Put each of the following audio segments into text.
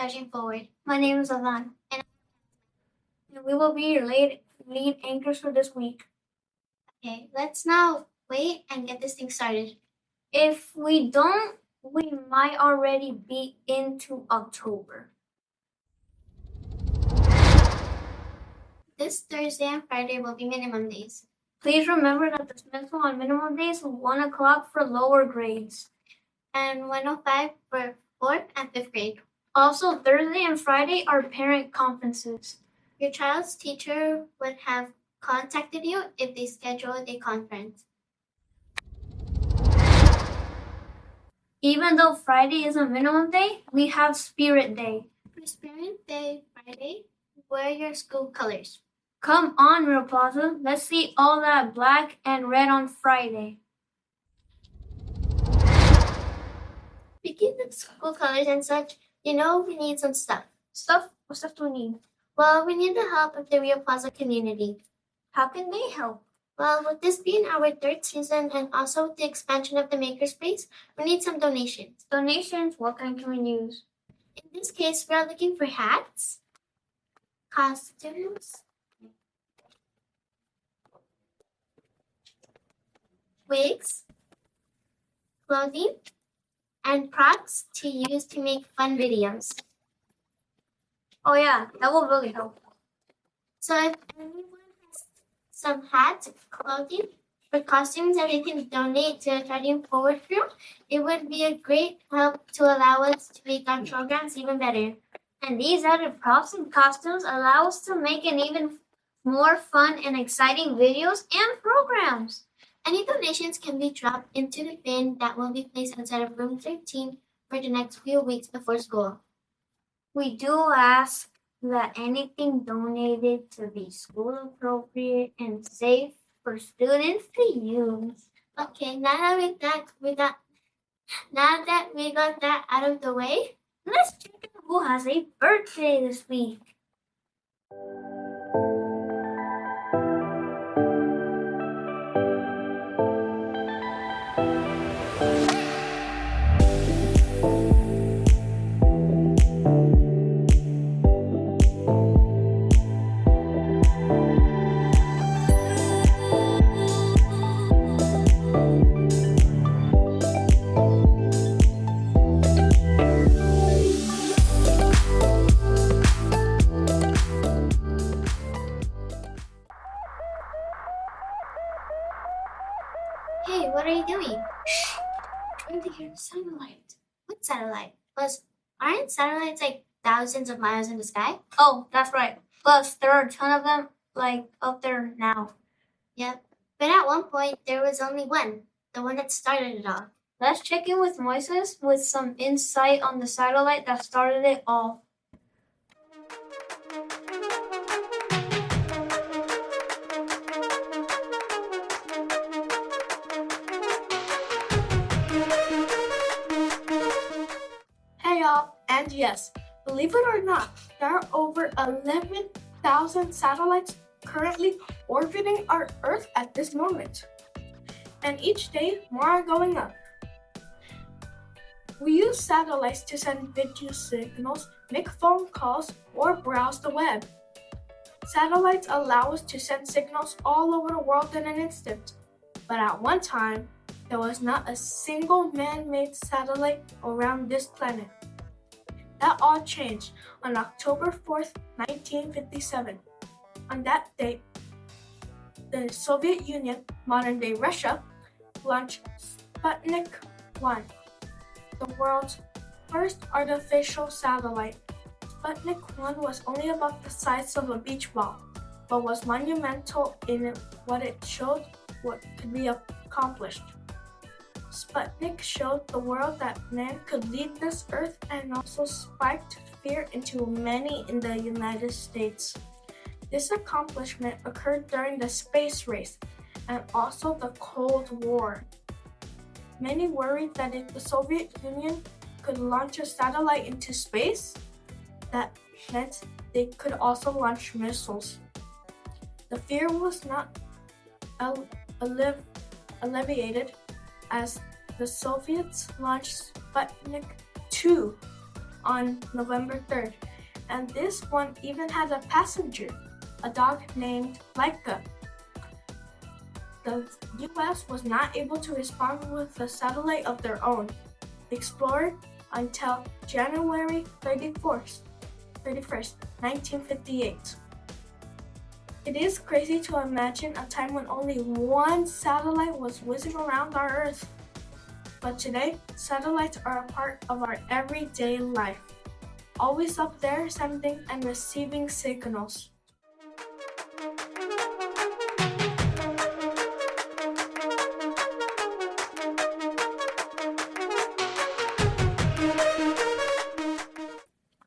Charging Forward. My name is Alan, and we will be your lead anchors for this week. Okay, let's now wait and get this thing started. If we don't, we might already be into October. This Thursday and Friday will be minimum days. Please remember that the dismissal on minimum days is 1 o'clock for lower grades and 1:05 for 4th and 5th grade. Also, Thursday and Friday are parent conferences. Your child's teacher would have contacted you if they scheduled a conference. Even though Friday is a minimum day, we have Spirit Day. For Spirit Day Friday, wear your school colors. Come on, Rio Plaza. Let's see all that black and red on Friday. Speaking of school colors and such, we need some stuff. Stuff? What stuff do we need? Well, we need the help of the Rio Plaza community. How can they help? Well, with this being our 3rd season and also with the expansion of the makerspace, we need some donations. Donations? What kind can we use? In this case, we are looking for hats, costumes, wigs, clothing, and props to use to make fun videos. Oh yeah, that will really help. So if anyone has some hats, clothing, or costumes that we can donate to the Charging Forward group, it would be a great help to allow us to make our programs even better. And these added props and costumes allow us to make an even more fun and exciting videos and programs. Any donations can be dropped into the bin that will be placed outside of room 13 for the next few weeks before school. We do ask that anything donated to be school appropriate and safe for students to use. Okay, now that we got that out of the way, let's check out who has a birthday this week. Hey, what are you doing? Shh! Trying to hear the satellite. What satellite? Plus, aren't satellites like thousands of miles in the sky? Oh, that's right. Plus, there are a ton of them, up there now. Yep. But at one point, there was only one. The one that started it all. Let's check in with Moises with some insight on the satellite that started it all. And yes, believe it or not, there are over 11,000 satellites currently orbiting our Earth at this moment. And each day, more are going up. We use satellites to send video signals, make phone calls, or browse the web. Satellites allow us to send signals all over the world in an instant. But at one time, there was not a single man-made satellite around this planet. That all changed on October 4th, 1957. On that date, the Soviet Union, modern-day Russia, launched Sputnik 1, the world's first artificial satellite. Sputnik 1 was only about the size of a beach ball, but was monumental in what it showed what could be accomplished. Sputnik showed the world that man could lead this Earth and also spiked fear into many in the United States. This accomplishment occurred during the space race and also the Cold War. Many worried that if the Soviet Union could launch a satellite into space, that meant they could also launch missiles. The fear was not alleviated as the Soviets launched Sputnik 2 on November 3rd, and this one even had a passenger, a dog named Laika. The US was not able to respond with a satellite of their own, Explorer, until January 31st, 1958. It is crazy to imagine a time when only one satellite was whizzing around our Earth. But today, satellites are a part of our everyday life, always up there sending and receiving signals.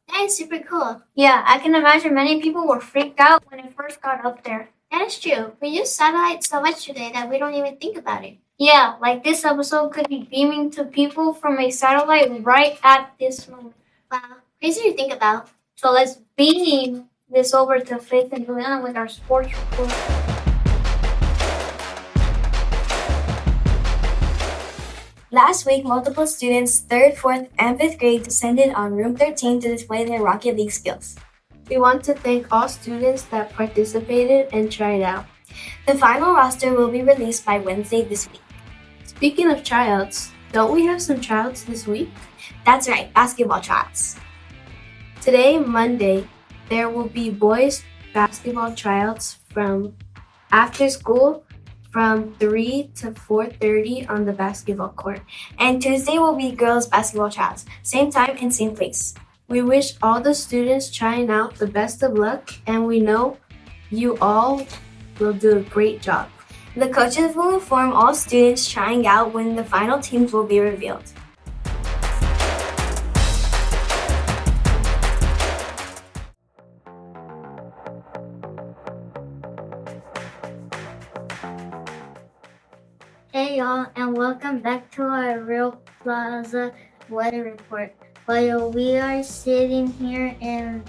That is super cool. Yeah, I can imagine many people were freaked out when it first got up there. That is true. We use satellites so much today that we don't even think about it. Yeah, like this episode could be beaming to people from a satellite right at this moment. Wow, crazy to think about. So let's beam this over to Faith and Juliana with our sports report. Last week, multiple students, 3rd, 4th, and 5th grade descended on room 13 to display their Rocket League skills. We want to thank all students that participated and tried out. The final roster will be released by Wednesday this week. Speaking of tryouts, don't we have some tryouts this week? That's right, basketball tryouts. Today, Monday, there will be boys basketball tryouts from after school from 3 to 4:30 on the basketball court. And Tuesday will be girls basketball tryouts, same time and same place. We wish all the students trying out the best of luck, and we know you all will do a great job. The coaches will inform all students trying out when the final teams will be revealed. Hey y'all, and welcome back to our Rio Plaza weather report. While we are sitting here in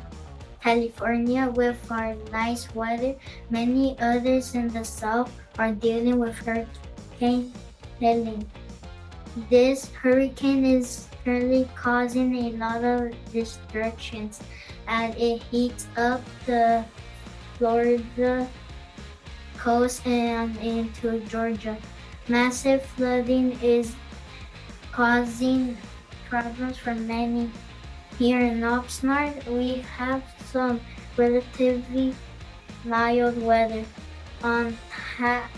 California with our nice weather, many others in the south are dealing with Hurricane Helene. This hurricane is currently causing a lot of destructions as it heats up the Florida coast and into Georgia. Massive flooding is causing problems for many. Here in Oxnard, we have some relatively mild weather. On tap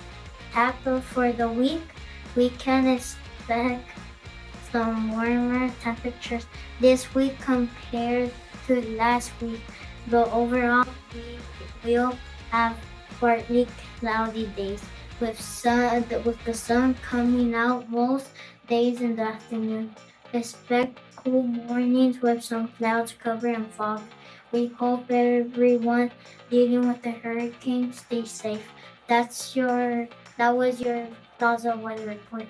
for the week, we can expect some warmer temperatures this week compared to last week, but overall we will have partly cloudy days with the sun coming out most days in the afternoon. Expect cool mornings with some clouds cover and fog. We hope everyone dealing with the hurricane stays safe. That was your Plaza weather report.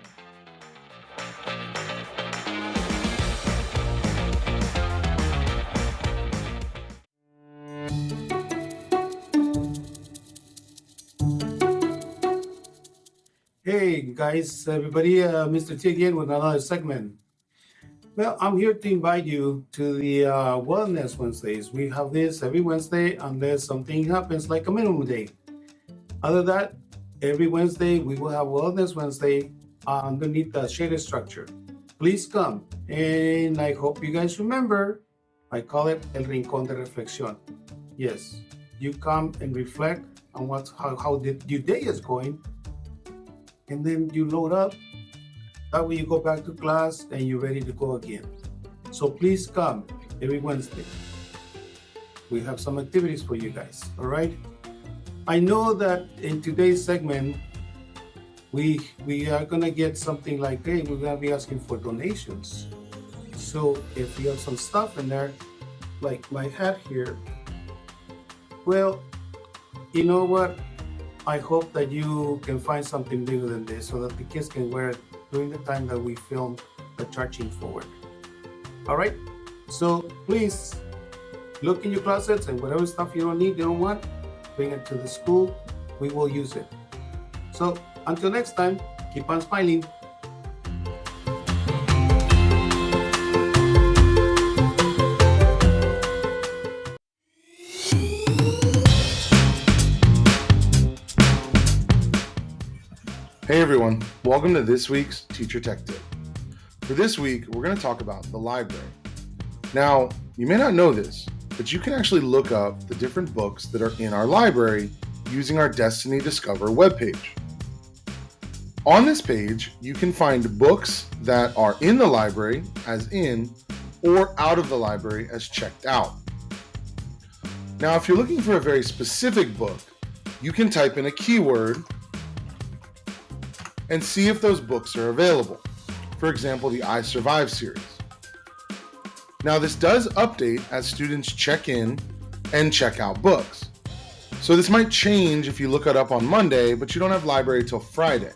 Hey guys, everybody, Mr. T again with another segment. Well, I'm here to invite you to the Wellness Wednesdays. We have this every Wednesday unless something happens like a minimum day. Other than that, every Wednesday we will have Wellness Wednesday underneath the shaded structure. Please come, and I hope you guys remember, I call it El Rincón de Reflexión. Yes, you come and reflect on how your day is going, and then you load up. That way you go back to class and you're ready to go again. So please come every Wednesday. We have some activities for you guys, all right? I know that in today's segment, we are gonna get something like, hey, we're gonna be asking for donations. So if you have some stuff in there, like my hat here, well, you know what? I hope that you can find something bigger than this so that the kids can wear it during the time that we film the Charging Forward. All right? So please look in your closets and whatever stuff you don't need, you don't want, bring it to the school. We will use it. So until next time, keep on smiling. Hey everyone, welcome to this week's Teacher Tech Tip. For this week, we're going to talk about the library. Now, you may not know this, but you can actually look up the different books that are in our library using our Destiny Discover webpage. On this page, you can find books that are in the library as in, or out of the library as checked out. Now, if you're looking for a very specific book, you can type in a keyword and see if those books are available. For example, the I Survive series. Now, this does update as students check in and check out books. So this might change if you look it up on Monday, but you don't have library till Friday.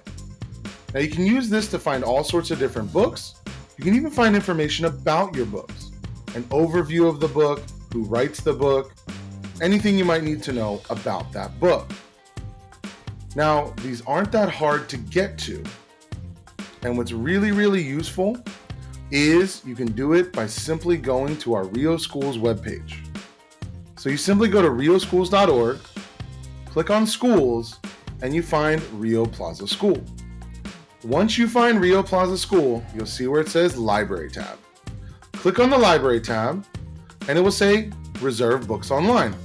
Now, you can use this to find all sorts of different books. You can even find information about your books, an overview of the book, who writes the book, anything you might need to know about that book. Now, these aren't that hard to get to. And what's really, really useful is you can do it by simply going to our Rio Schools webpage. So you simply go to rioschools.org, click on Schools, and you find Rio Plaza School. Once you find Rio Plaza School, you'll see where it says Library tab. Click on the Library tab, and it will say Reserve Books Online.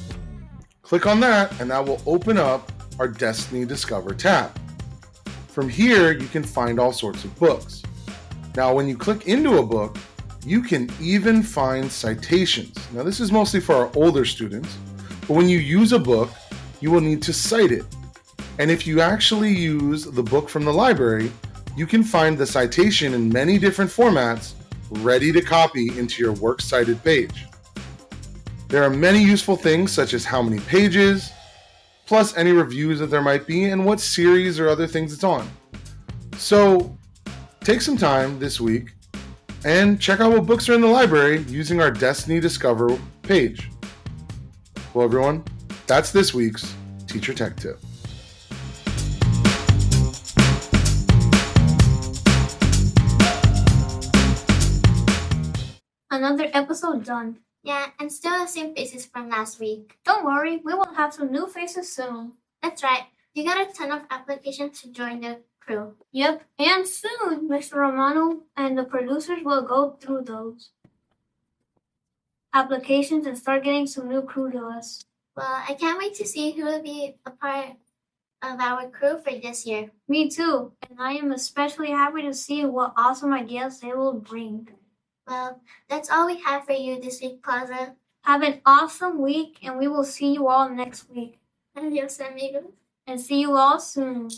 Click on that, and that will open up our Destiny Discover tab. From here, you can find all sorts of books. Now, when you click into a book, you can even find citations. Now, this is mostly for our older students, but when you use a book, you will need to cite it. And if you actually use the book from the library, you can find the citation in many different formats ready to copy into your works cited page. There are many useful things such as how many pages, plus any reviews that there might be and what series or other things it's on. So take some time this week and check out what books are in the library using our Destiny Discover page. Well, everyone, that's this week's Teacher Tech Tip. Another episode done. Yeah, and still the same faces from last week. Don't worry, we will have some new faces soon. That's right. You got a ton of applications to join the crew. Yep, and soon Mr. Romano and the producers will go through those applications and start getting some new crew to us. Well, I can't wait to see who will be a part of our crew for this year. Me too, and I am especially happy to see what awesome ideas they will bring. Well, that's all we have for you this week, Plaza. Have an awesome week, and we will see you all next week. Adios, amigos. And see you all soon.